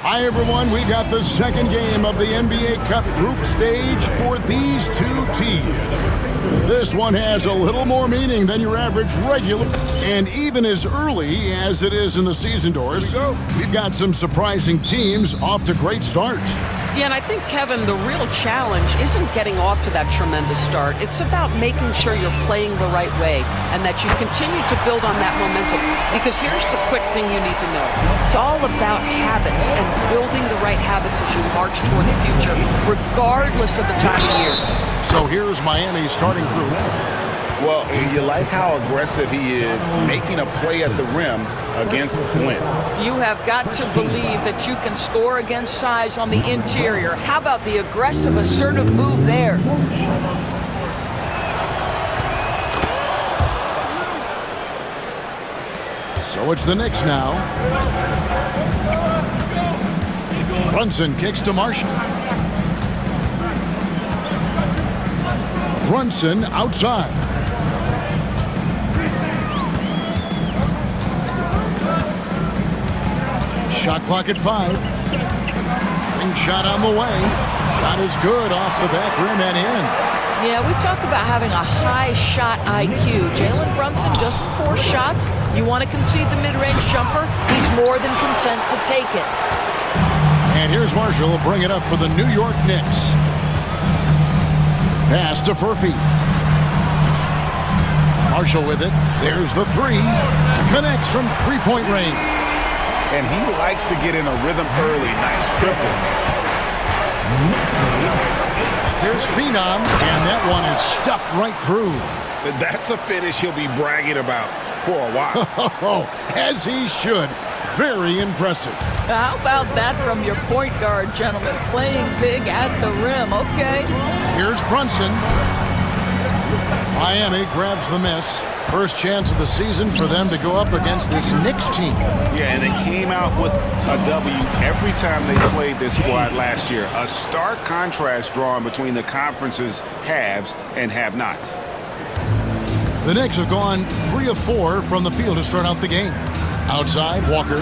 Hi, everyone. We got the second game of the NBA Cup group stage for these two teams. This one has a little more meaning than your average regular, and even as early as it is in the season doors, we've got some surprising teams off to great starts. Yeah, and I think, Kevin, the real challenge isn't getting off to that tremendous start. It's about making sure you're playing the right way and that you continue to build on that momentum. Because here's the quick thing you need to know. It's all about habits and building the right habits as you march toward the future, regardless of the time of year. So here's Miami's starting group. Well, you like how aggressive he is making a play at the rim against length. You have got to believe that you can score against size on the interior. How about the aggressive, assertive move there? So it's the Knicks now. Brunson kicks to Marshall. Brunson outside. Shot clock at 5. Ring shot on the way. Shot is good off the back rim and in. Yeah, we talk about having a high shot IQ. Jalen Brunson, just 4 shots. You want to concede the mid-range jumper? He's more than content to take it. And here's Marshall will bring it up for the New York Knicks. Pass to Furphy. Marshall with it. There's the 3. Connects from three-point range. And he likes to get in a rhythm early. Nice triple. Here's Phenom, and that one is stuffed right through. That's a finish he'll be bragging about for a while. As he should. Very impressive. How about that from your point guard, gentlemen? Playing big at the rim, okay? Here's Brunson. Miami grabs the miss. First chance of the season for them to go up against this Knicks team. Yeah, and they came out with a W every time they played this squad last year. A stark contrast drawn between the conference's haves and have-nots. The Knicks have gone 3 of 4 from the field to start out the game. Outside, Walker.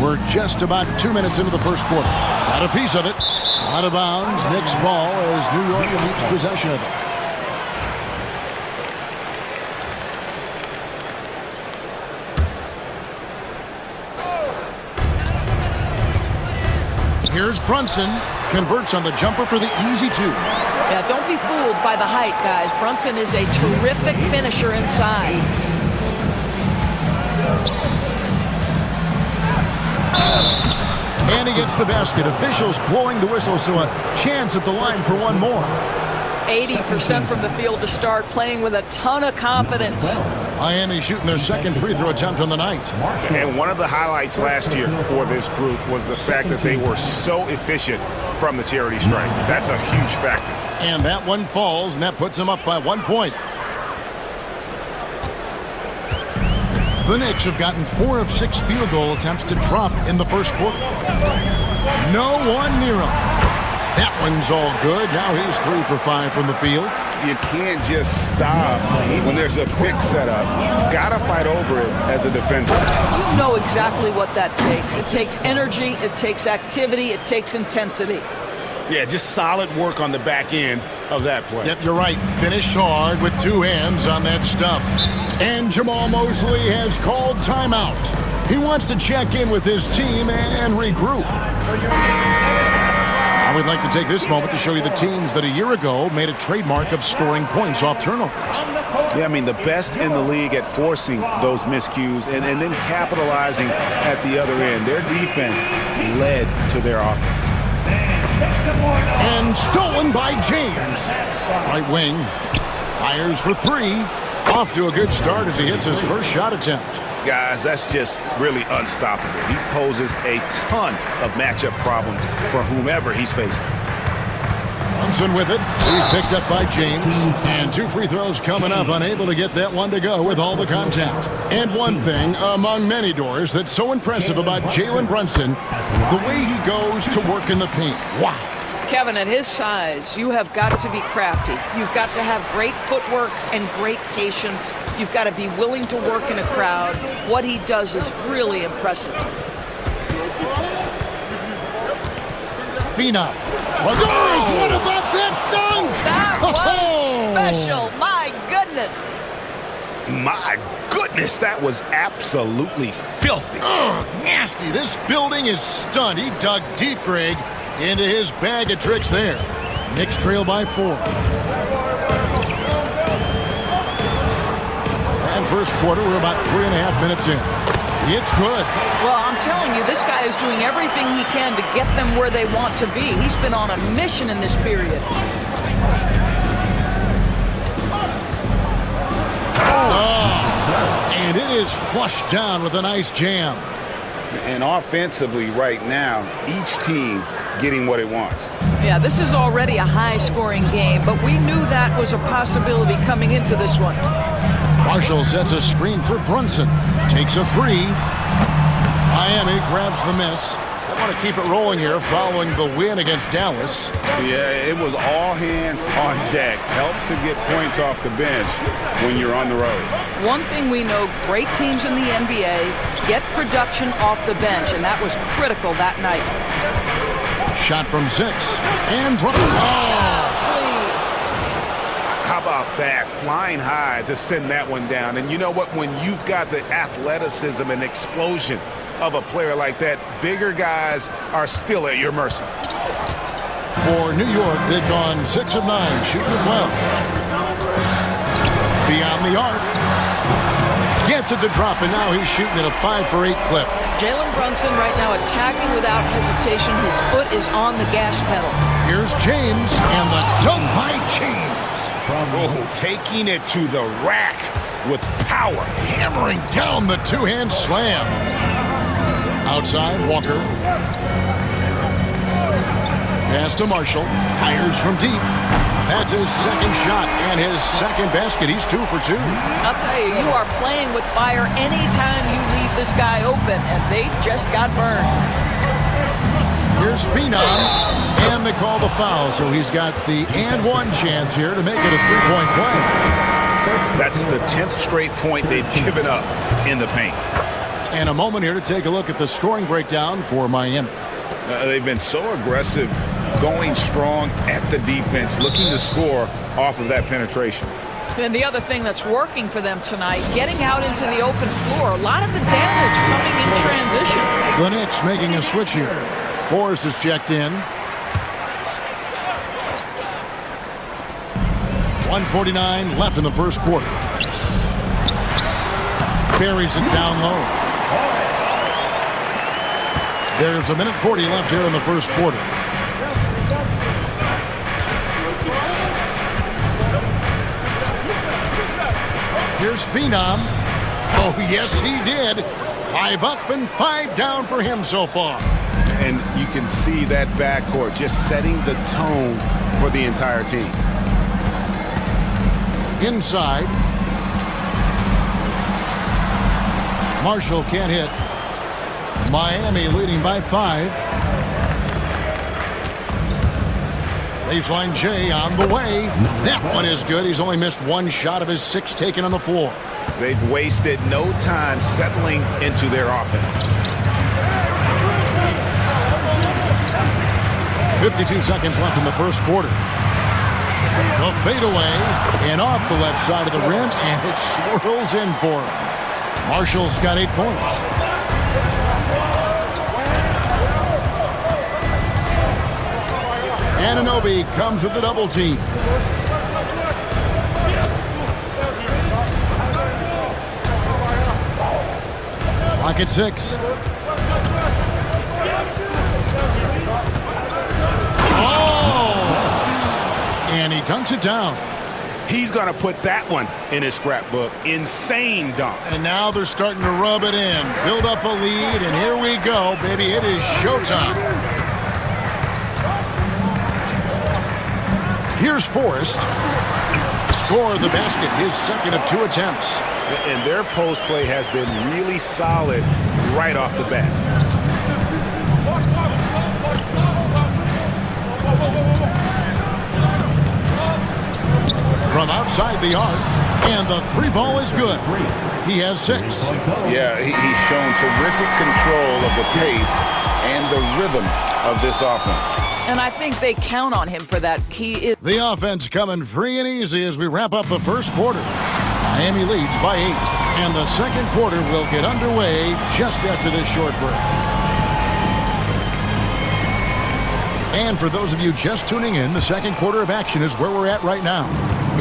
We're just about 2 minutes into the first quarter. Got a piece of it. Out of bounds. Knicks ball as New York keeps possession of it. Here's Brunson. Converts on the jumper for the easy 2. Yeah, don't be fooled by the height, guys. Brunson is a terrific finisher inside. And he gets the basket. Officials blowing the whistle, so a chance at the line for one more. 80% from the field to start, playing with a ton of confidence. Miami shooting their second free throw attempt on the night. And one of the highlights last year for this group was the fact that they were so efficient from the charity stripe. That's a huge factor. And that one falls, and that puts them up by 1 point. The Knicks have gotten 4 of 6 field goal attempts to drop in the first quarter. No one near him. That one's all good. Now he's 3 for 5 from the field. You can't just stop when there's a pick set up. Gotta fight over it as a defender. You know exactly what that takes. It takes energy, it takes activity, it takes intensity. Yeah, just solid work on the back end of that play. Yep, you're right. Finished hard with 2 hands on that stuff. And Jamal Mosley has called timeout. He wants to check in with his team and regroup. I would like to take this moment to show you the teams that a year ago made a trademark of scoring points off turnovers. Yeah, I mean, the best in the league at forcing those miscues and then capitalizing at the other end. Their defense led to their offense. And stolen by James. Right wing. Fires for 3. Off to a good start as he hits his first shot attempt. Guys, that's just really unstoppable. He poses a ton of matchup problems for whomever he's facing. Brunson with it. He's picked up by James. And 2 free throws coming up. Unable to get that one to go with all the contact. And one thing among many doors that's so impressive about Jalen Brunson, the way he goes to work in the paint. Wow. Kevin, at his size, you have got to be crafty. You've got to have great footwork and great patience. You've got to be willing to work in a crowd. What he does is really impressive. Phenom. What about that dunk? That was special. My goodness. My goodness, that was absolutely filthy. Nasty. This building is stunned. He dug deep, Greg, into his bag of tricks there. Knicks trail by 4. And first quarter, we're about 3.5 minutes in. It's good. Well, I'm telling you, this guy is doing everything he can to get them where they want to be. He's been on a mission in this period. And it is flushed down with a nice jam. And offensively right now, each team getting what it wants. Yeah, this is already a high-scoring game, but we knew that was a possibility coming into this one. Marshall sets a screen for Brunson. Takes a 3. Miami grabs the miss. They want to keep it rolling here following the win against Dallas. Yeah, it was all hands on deck. Helps to get points off the bench when you're on the road. One thing we know, great teams in the NBA get production off the bench, and that was critical that night. Shot from 6. And Brunson. How about that? Flying high to send that one down. And you know what? When you've got the athleticism and explosion of a player like that, bigger guys are still at your mercy. For New York, they've gone 6 of 9, shooting it well. Beyond the arc. Gets it to drop, and now he's shooting at a 5 for 8 clip. Jalen Brunson right now attacking without hesitation. His foot is on the gas pedal. Here's James, and the dunk by James. Taking it to the rack with power. Hammering down the two-hand slam. Outside, Walker. Pass to Marshall. Fires from deep. That's his second shot and his second basket. He's 2 for 2. I'll tell you, you are playing with fire anytime you leave this guy open, and they just got burned. Here's Phenom. And they call the foul, so he's got the and one chance here to make it a 3-point play. That's the 10th straight point they've given up in the paint. And a moment here to take a look at the scoring breakdown for Miami. They've been so aggressive, going strong at the defense, looking to score off of that penetration. And the other thing that's working for them tonight, getting out into the open floor. A lot of the damage coming in transition. The Knicks making a switch here. Forrest is checked in. 1:49 left in the first quarter. Buries it down low. There's 1:40 left here in the first quarter. Here's Phenom. Oh, yes, he did. 5 up and 5 down for him so far. And you can see that backcourt just setting the tone for the entire team. Inside. Marshall can't hit. Miami leading by 5. Baseline J on the way. That one is good. He's only missed 1 shot of his 6 taken on the floor. They've wasted no time settling into their offense. 52 seconds left in the first quarter. The fadeaway and off the left side of the rim, and it swirls in for him. Marshall's got 8 points. Anunoby comes with the double team. Clock at 6. And he dunks it down. He's going to put that one in his scrapbook. Insane dunk. And now they're starting to rub it in. Build up a lead, and here we go, baby. It is showtime. Here's Forrest. Score the basket, his second of 2 attempts. And their post play has been really solid right off the bat. from outside the arc, and the three ball is good. He has 6. Yeah, he's shown terrific control of the pace and the rhythm of this offense. And I think they count on him for that. The offense coming free and easy as we wrap up the first quarter. Miami leads by 8, and the second quarter will get underway just after this short break. And for those of you just tuning in, the second quarter of action is where we're at right now.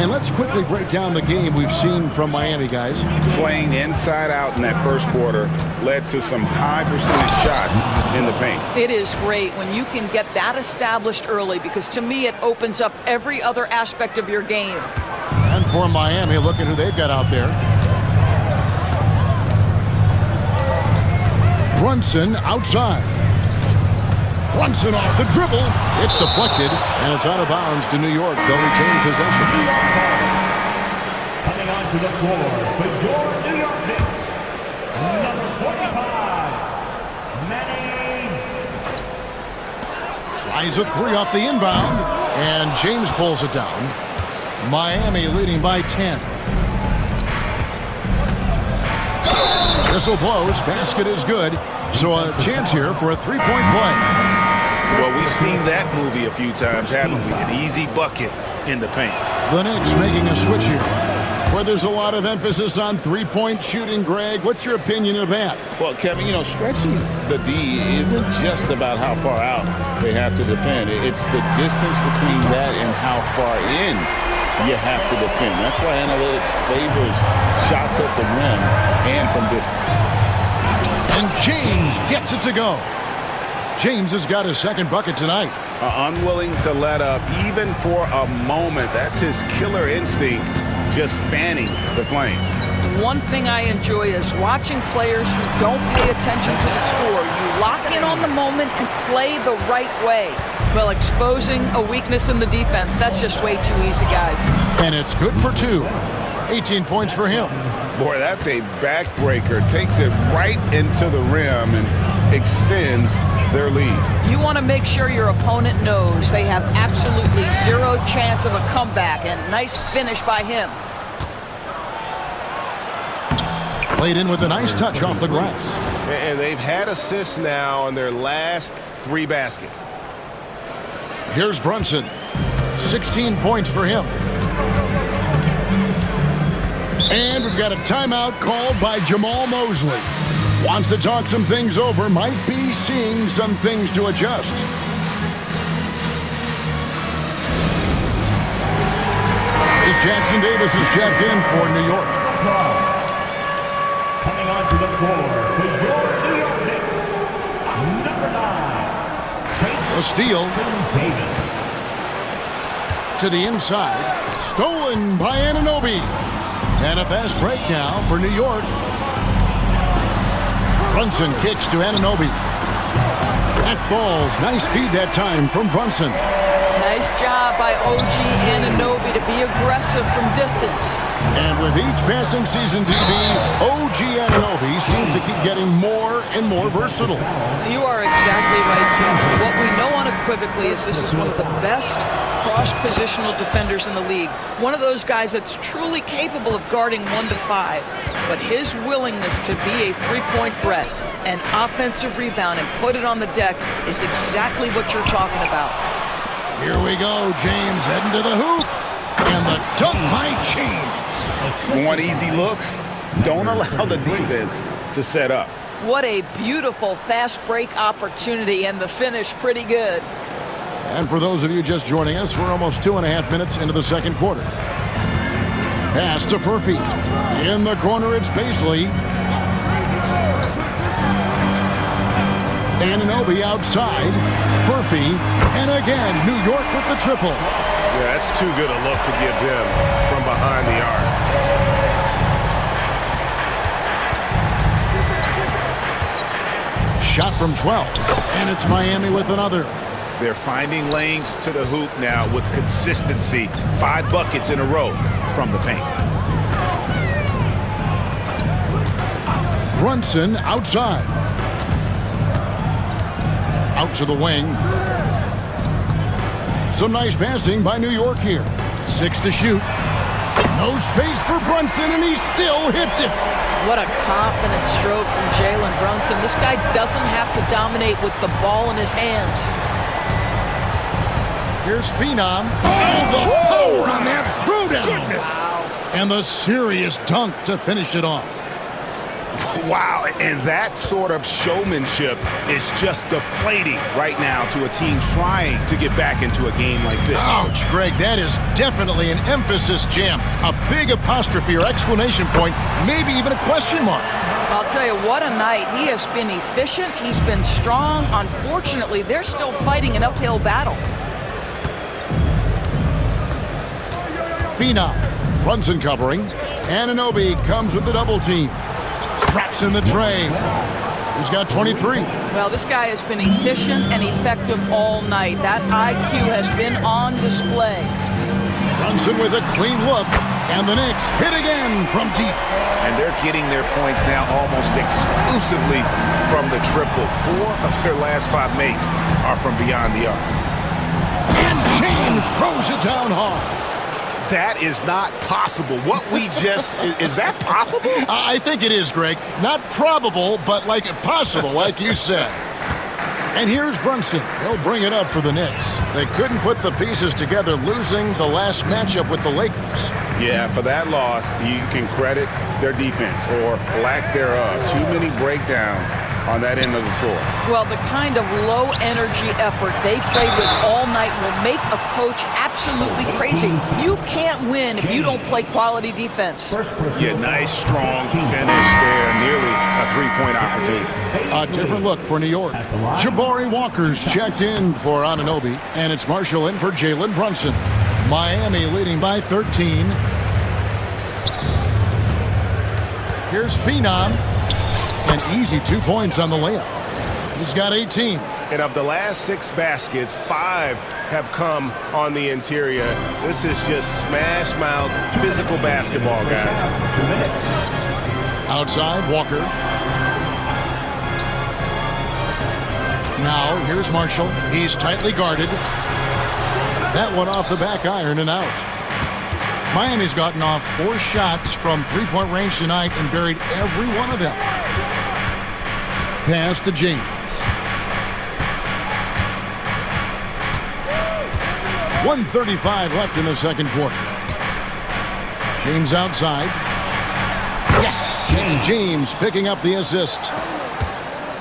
And let's quickly break down the game we've seen from Miami, guys. Playing inside out in that first quarter led to some high percentage shots in the paint. It is great when you can get that established early, because to me it opens up every other aspect of your game. And for Miami, look at who they've got out there. Brunson outside. Brunson off the dribble. It's deflected, and it's out of bounds to New York. They'll retain possession. Coming onto the floor for your New York Knicks, number 45, Manny. Tries a 3 off the inbound, and James pulls it down. Miami leading by 10. Whistle blows. Basket is good. So a chance here for a three-point play. Well, we've seen that movie a few times, haven't we? An easy bucket in the paint. The Knicks making a switch here, where there's a lot of emphasis on three-point shooting. Greg, what's your opinion of that? Well, Kevin, stretching the D isn't just about how far out they have to defend. It's the distance between that and how far in you have to defend. That's why analytics favors shots at the rim and from distance. And James gets it to go. James has got his second bucket tonight. Unwilling to let up even for a moment. That's his killer instinct, just fanning the flame. One thing I enjoy is watching players who don't pay attention to the score. You lock in on the moment and play the right way. Well, exposing a weakness in the defense, that's just way too easy, guys. And it's good for 2. 18 points for him. Boy, that's a backbreaker. Takes it right into the rim and extends their lead. You want to make sure your opponent knows they have absolutely zero chance of a comeback, and nice finish by him. Played in with a nice touch off the glass. And they've had assists now on their last 3 baskets. Here's Brunson. 16 points for him. And we've got a timeout called by Jamal Mosley. Wants to talk some things over, might be seeing some things to adjust. As Jackson Davis is checked in for New York. Coming onto the floor for your New York Knicks, number 9, A steal Davis. to the inside. Stolen by Anunoby. And a fast break now for New York. Brunson kicks to Anunoby. That falls. Nice speed that time from Brunson. Nice job by OG Anunoby to be aggressive from distance. And with each passing season, DB, OG Anunoby seems to keep getting more and more versatile. You are exactly right, Jim. What we know unequivocally is this is one of the best cross-positional defenders in the league. One of those guys that's truly capable of guarding 1 to 5. But his willingness to be a three-point threat and offensive rebound and put it on the deck is exactly what you're talking about. Here we go, James heading to the hoop. And the dunk by James. Want easy looks? Don't allow the defense to set up. What a beautiful fast break opportunity, and the finish pretty good. And for those of you just joining us, we're almost 2.5 minutes into the second quarter. Pass to Furphy. In the corner, it's Paisley. Anunoby outside. Furphy. And again, New York with the triple. Yeah, that's too good a look to give him from behind the arc. Shot from 12. And it's Miami with another. They're finding lanes to the hoop now with consistency. 5 buckets in a row from the paint. Brunson outside. Out to the wing. Some nice passing by New York here. 6 to shoot. No space for Brunson, and he still hits it. What a confident stroke from Jalen Brunson. This guy doesn't have to dominate with the ball in his hands. Here's Phenom. Oh, the power on that throwdown. Wow. And the serious dunk to finish it off. Wow, and that sort of showmanship is just deflating right now to a team trying to get back into a game like this. Ouch, Greg, that is definitely an emphasis jam. A big apostrophe or exclamation point, maybe even a question mark. I'll tell you, what a night. He has been efficient. He's been strong. Unfortunately, they're still fighting an uphill battle. Phenom, Brunson covering. Anunoby comes with the double team. Drops in the tray. He's got 23. Well, this guy has been efficient and effective all night. That IQ has been on display. Brunson with a clean look. And the Knicks hit again from deep. And they're getting their points now almost exclusively from the triple. 4 of their last 5 makes are from beyond the arc. And James throws it down hard. That is not possible. What we just, is that possible? I think it is, Greg. Not probable, but like possible, like you said. And here's Brunson. He'll bring it up for the Knicks. They couldn't put the pieces together, losing the last matchup with the Lakers. Yeah, for that loss, you can credit their defense or lack thereof. Too many breakdowns on that end of the floor. Well, the kind of low-energy effort they played with all night will make a coach absolutely crazy. You can't win if you don't play quality defense. Yeah, nice, strong finish there. Nearly a three-point opportunity. A different look for New York. Jabari Walker's checked in for Anunoby, and it's Marshall in for Jalen Brunson. Miami leading by 13. Here's Phenom. An easy 2 points on the layup. He's got 18. And of the last 6 baskets, 5 have come on the interior. This is just smash mouth physical basketball, guys. Outside, Walker. Now, here's Marshall. He's tightly guarded. That one off the back iron and out. Miami's gotten off 4 shots from three-point range tonight and buried every one of them. Pass to James. .135 left in the second quarter. James outside. Yes, it's James picking up the assist.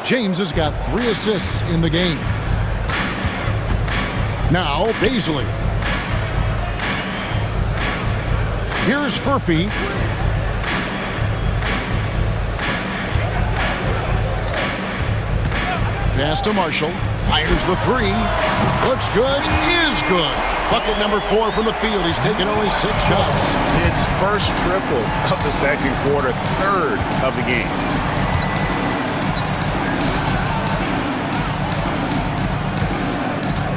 James has got 3 assists in the game. Now, Bazley. Here's Furphy. Pass to Marshall. Fires the 3. Looks good. Is good. Bucket number 4 from the field. He's taken only 6 shots. It's first triple of the second quarter, 3rd of the game.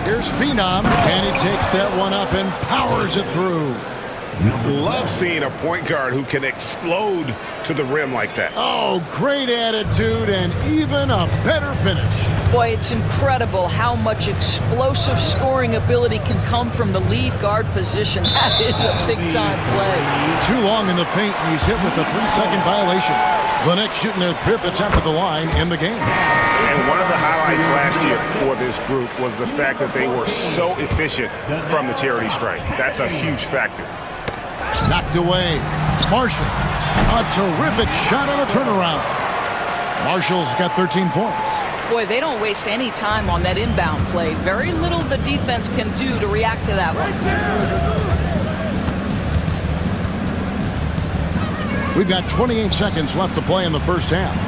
Here's Phenom. And he takes that one up and powers it through. Love seeing a point guard who can explode to the rim like that. Oh, great attitude and even a better finish. Boy, it's incredible how much explosive scoring ability can come from the lead guard position. That is a big-time play. Too long in the paint, and he's hit with a 3-second violation. The Knicks shooting their 5th attempt at the line in the game. And one of the highlights last year for this group was the fact that they were so efficient from the charity stripe. That's a huge factor. Knocked away. Marshall. A terrific shot on a turnaround. Marshall's got 13 points. Boy, they don't waste any time on that inbound play. Very little the defense can do to react to that one. We've got 28 seconds left to play in the first half.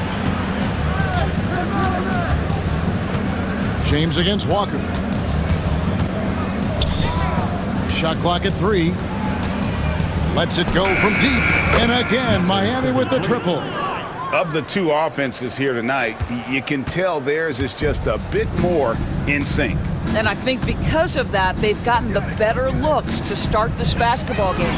James against Walker. Shot clock at 3. Lets it go from deep. And again, Miami with the triple. Of the 2 offenses here tonight, you can tell theirs is just a bit more in sync. And I think because of that, they've gotten the better looks to start this basketball game.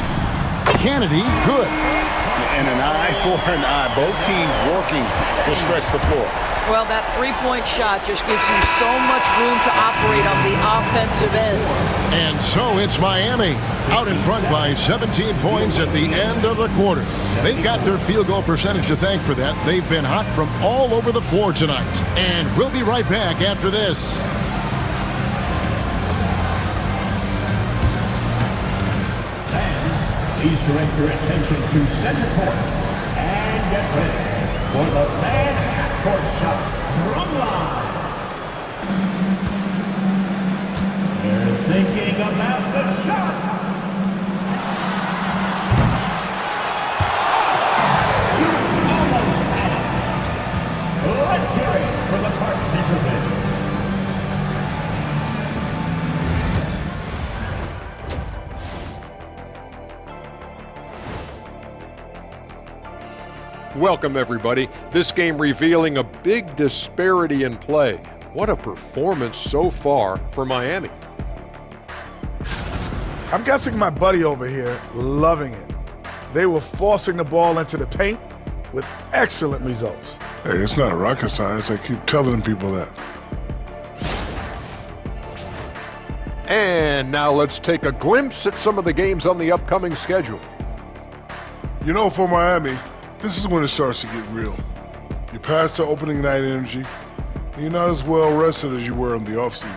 Kennedy, good. And an eye for an eye. Both teams working to stretch the floor. Well, that three-point shot just gives you so much room to operate on the offensive end. And so it's Miami, out in front by 17 points at the end of the quarter. They've got their field goal percentage to thank for that. They've been hot from all over the floor tonight. And we'll be right back after this. Please direct your attention to center court and get ready for the fan half-court shot from line. They're thinking about the shot. You almost had it. Let's hear it for the participant. Welcome, everybody. This game revealing a big disparity in play. What a performance so far for Miami. I'm guessing my buddy over here loving it. They were forcing the ball into the paint with excellent results. Hey, it's not rocket science. I keep telling people that. And now let's take a glimpse at some of the games on the upcoming schedule. You know, for Miami, this is when it starts to get real. You pass the opening night energy, and you're not as well rested as you were in the offseason.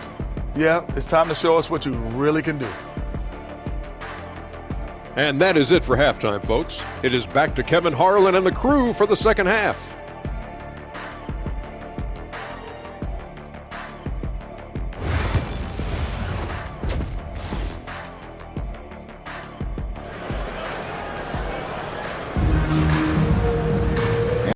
Yeah, it's time to show us what you really can do. And that is it for halftime, folks. It is back to Kevin Harlan and the crew for the second half.